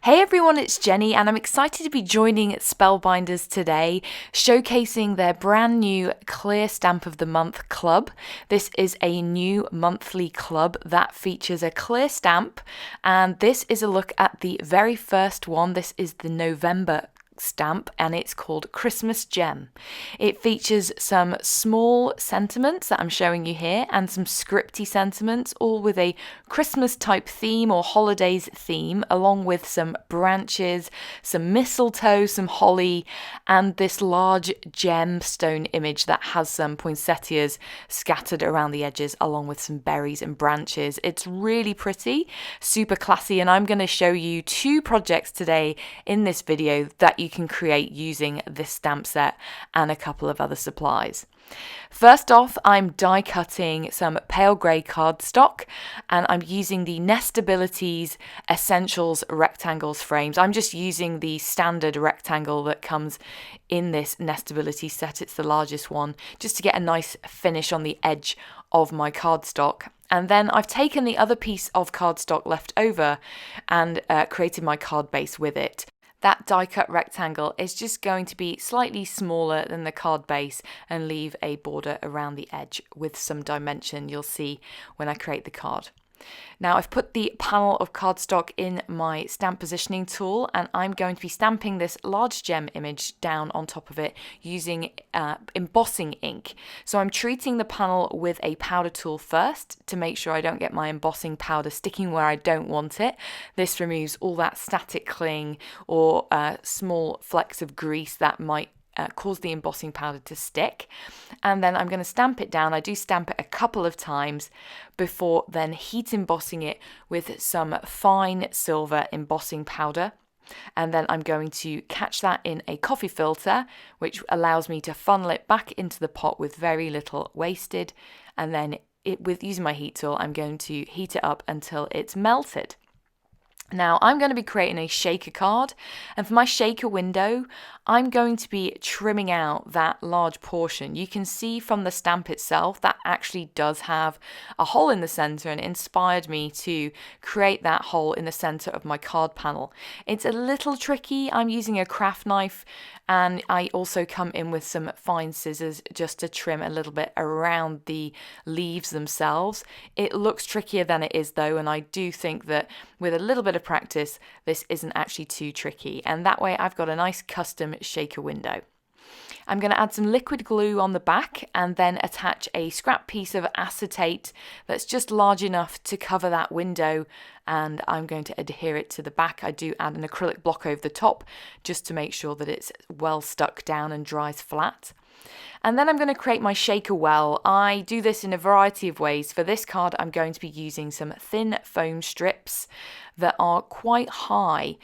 Hey everyone, it's Jenny and I'm excited to be joining Spellbinders today, showcasing their brand new Clear Stamp of the Month club. This is a new monthly club that features a clear stamp, and this is a look at the very first one. This is the November stamp and it's called Christmas Gem. It features some small sentiments that I'm showing you here and some scripty sentiments, all with a Christmas type theme or holidays theme, along with some branches, some mistletoe, some holly, and this large gemstone image that has some poinsettias scattered around the edges, along with some berries and branches. It's really pretty, super classy, and I'm going to show you two projects today in this video that you can create using this stamp set and a couple of other supplies. First off, I'm die cutting some pale grey cardstock and I'm using the Nestabilities Essentials rectangles frames. I'm just using the standard rectangle that comes in this Nestability set. It's the largest one, just to get a nice finish on the edge of my cardstock. And then I've taken the other piece of cardstock left over and created my card base with it. That die cut rectangle is just going to be slightly smaller than the card base and leave a border around the edge with some dimension you'll see when I create the card. Now I've put the panel of cardstock in my stamp positioning tool and I'm going to be stamping this large gem image down on top of it using embossing ink. So I'm treating the panel with a powder tool first to make sure I don't get my embossing powder sticking where I don't want it. This removes all that static cling or small flecks of grease that might cause the embossing powder to stick. And then I'm going to stamp it down. I do stamp it a couple of times before then heat embossing it with some fine silver embossing powder. And then I'm going to catch that in a coffee filter, which allows me to funnel it back into the pot with very little wasted. And then with using my heat tool, I'm going to heat it up until it's melted. Now I'm going to be creating a shaker card, and for my shaker window I'm going to be trimming out that large portion. You can see from the stamp itself that actually does have a hole in the center, and it inspired me to create that hole in the center of my card panel. It's a little tricky. I'm using a craft knife and I also come in with some fine scissors just to trim a little bit around the leaves themselves. It looks trickier than it is though, and I do think that with a little bit of practice this isn't actually too tricky, and that way I've got a nice custom shaker window. I'm going to add some liquid glue on the back and then attach a scrap piece of acetate that's just large enough to cover that window, and I'm going to adhere it to the back. I do add an acrylic block over the top just to make sure that it's well stuck down and dries flat. And then I'm going to create my shaker well. I do this in a variety of ways. For this card I'm going to be using some thin foam strips that are quite high.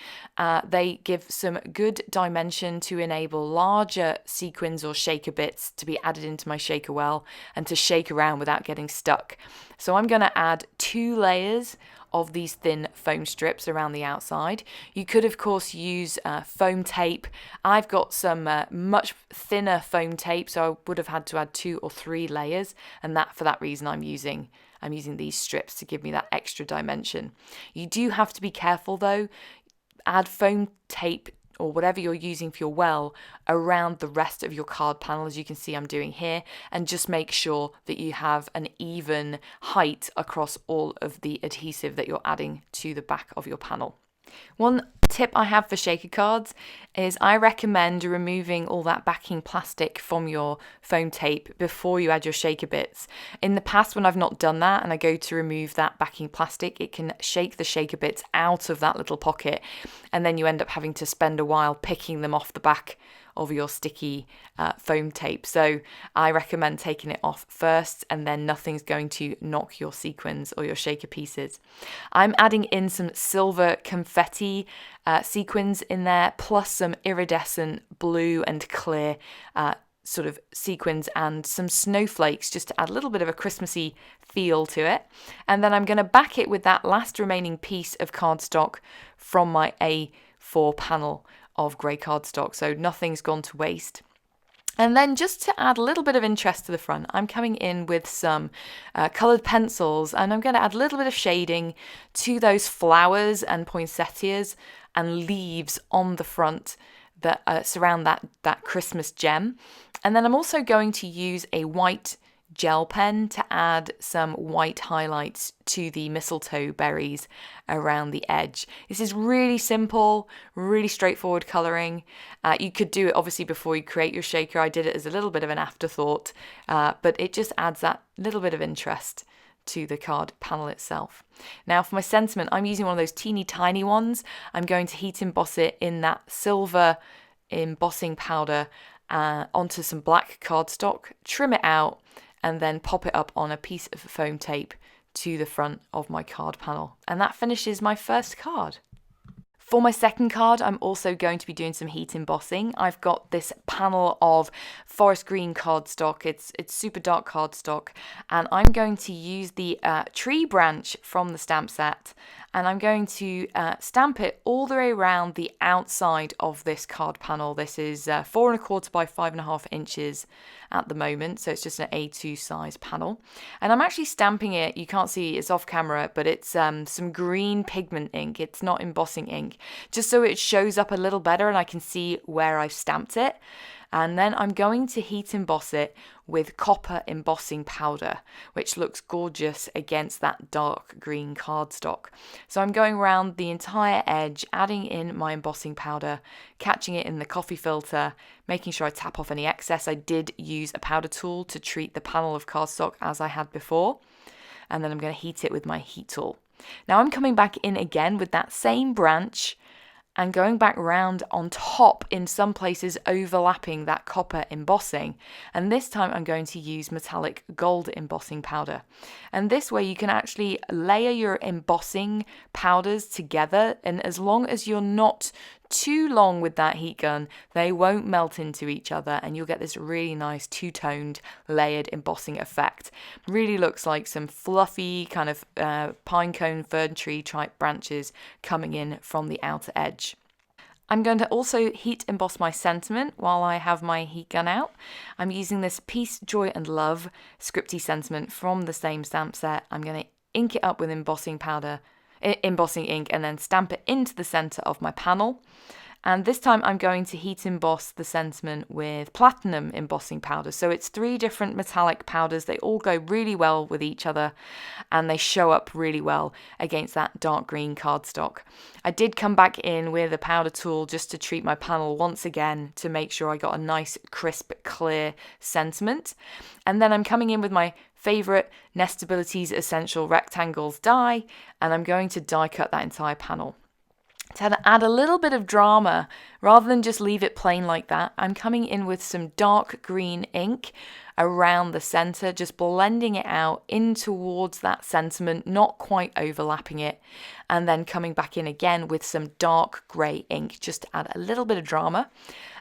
They give some good dimension to enable larger sequins or shaker bits to be added into my shaker well and to shake around without getting stuck. So I'm going to add 2 layers of these thin foam strips around the outside. You could of course use foam tape. I've got some much thinner foam tape, so I would have had to add 2 or 3 layers, and for that reason I'm using these strips to give me that extra dimension. You do have to be careful though. Add foam tape or whatever you're using for your well around the rest of your card panel, as you can see I'm doing here, and just make sure that you have an even height across all of the adhesive that you're adding to the back of your panel. One tip I have for shaker cards is I recommend removing all that backing plastic from your foam tape before you add your shaker bits. In the past when I've not done that and I go to remove that backing plastic, it can shake the shaker bits out of that little pocket, and then you end up having to spend a while picking them off the back of your sticky foam tape. So I recommend taking it off first, and then nothing's going to knock your sequins or your shaker pieces. I'm adding in some silver confetti sequins in there, plus some iridescent blue and clear sort of sequins and some snowflakes just to add a little bit of a Christmassy feel to it. And then I'm going to back it with that last remaining piece of cardstock from my A4 panel of grey cardstock, so nothing's gone to waste. And then just to add a little bit of interest to the front, I'm coming in with some coloured pencils, and I'm going to add a little bit of shading to those flowers and poinsettias and leaves on the front that surround that Christmas gem. And then I'm also going to use a white gel pen to add some white highlights to the mistletoe berries around the edge. This is really simple, really straightforward colouring. You could do it obviously before you create your shaker. I did it as a little bit of an afterthought, but it just adds that little bit of interest to the card panel itself. Now for my sentiment, I'm using one of those teeny tiny ones. I'm going to heat emboss it in that silver embossing powder onto some black cardstock, trim it out, and then pop it up on a piece of foam tape to the front of my card panel. And that finishes my first card. For my second card, I'm also going to be doing some heat embossing. I've got this panel of forest green cardstock. It's super dark cardstock, and I'm going to use the tree branch from the stamp set, and I'm going to stamp it all the way around the outside of this card panel. This is 4¼ by 5½ inches at the moment, so it's just an A2 size panel. And I'm actually stamping it, you can't see, it's off camera, but it's some green pigment ink. It's not embossing ink, just so it shows up a little better and I can see where I've stamped it. And then I'm going to heat emboss it with copper embossing powder, which looks gorgeous against that dark green cardstock. So I'm going around the entire edge, adding in my embossing powder, catching it in the coffee filter, making sure I tap off any excess. I did use a powder tool to treat the panel of cardstock as I had before. And then I'm going to heat it with my heat tool. Now I'm coming back in again with that same branch and going back round on top, in some places overlapping that copper embossing. And this time I'm going to use metallic gold embossing powder. And this way you can actually layer your embossing powders together, and as long as you're not too long with that heat gun, they won't melt into each other, and you'll get this really nice two-toned layered embossing effect. Really looks like some fluffy kind of pine cone fern tree type branches coming in from the outer edge. I'm going to also heat emboss my sentiment while I have my heat gun out. I'm using this Peace, Joy and Love scripty sentiment from the same stamp set. I'm going to ink it up with embossing ink, and then stamp it into the center of my panel. And this time I'm going to heat emboss the sentiment with platinum embossing powder. So it's 3 different metallic powders. They all go really well with each other, and they show up really well against that dark green cardstock. I did come back in with a powder tool just to treat my panel once again to make sure I got a nice crisp clear sentiment. And then I'm coming in with my favorite Nestabilities Essential Rectangles die, and I'm going to die cut that entire panel. To add a little bit of drama, rather than just leave it plain like that, I'm coming in with some dark green ink around the center, just blending it out in towards that sentiment, not quite overlapping it, and then coming back in again with some dark gray ink just to add a little bit of drama.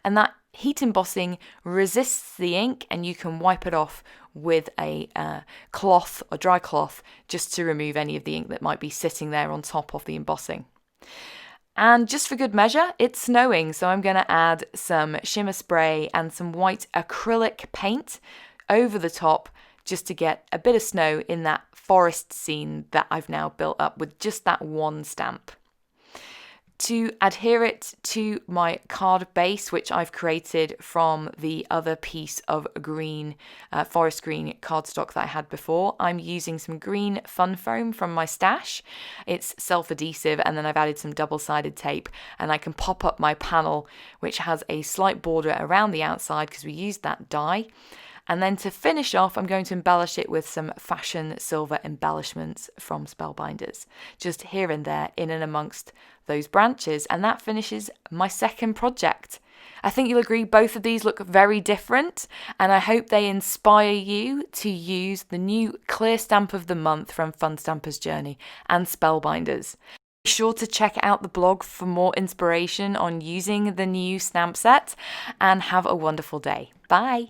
And that heat embossing resists the ink, and you can wipe it off with a cloth or dry cloth just to remove any of the ink that might be sitting there on top of the embossing. And just for good measure, it's snowing, so I'm going to add some shimmer spray and some white acrylic paint over the top just to get a bit of snow in that forest scene that I've now built up with just that one stamp. To adhere it to my card base, which I've created from the other piece of green, forest green cardstock that I had before, I'm using some green fun foam from my stash. It's self-adhesive, and then I've added some double-sided tape, and I can pop up my panel, which has a slight border around the outside because we used that die. And then to finish off, I'm going to embellish it with some fashion silver embellishments from Spellbinders, just here and there, in and amongst those branches. And that finishes my second project. I think you'll agree both of these look very different, and I hope they inspire you to use the new clear stamp of the month from Fun Stamper's Journey and Spellbinders. Be sure to check out the blog for more inspiration on using the new stamp set, and have a wonderful day. Bye!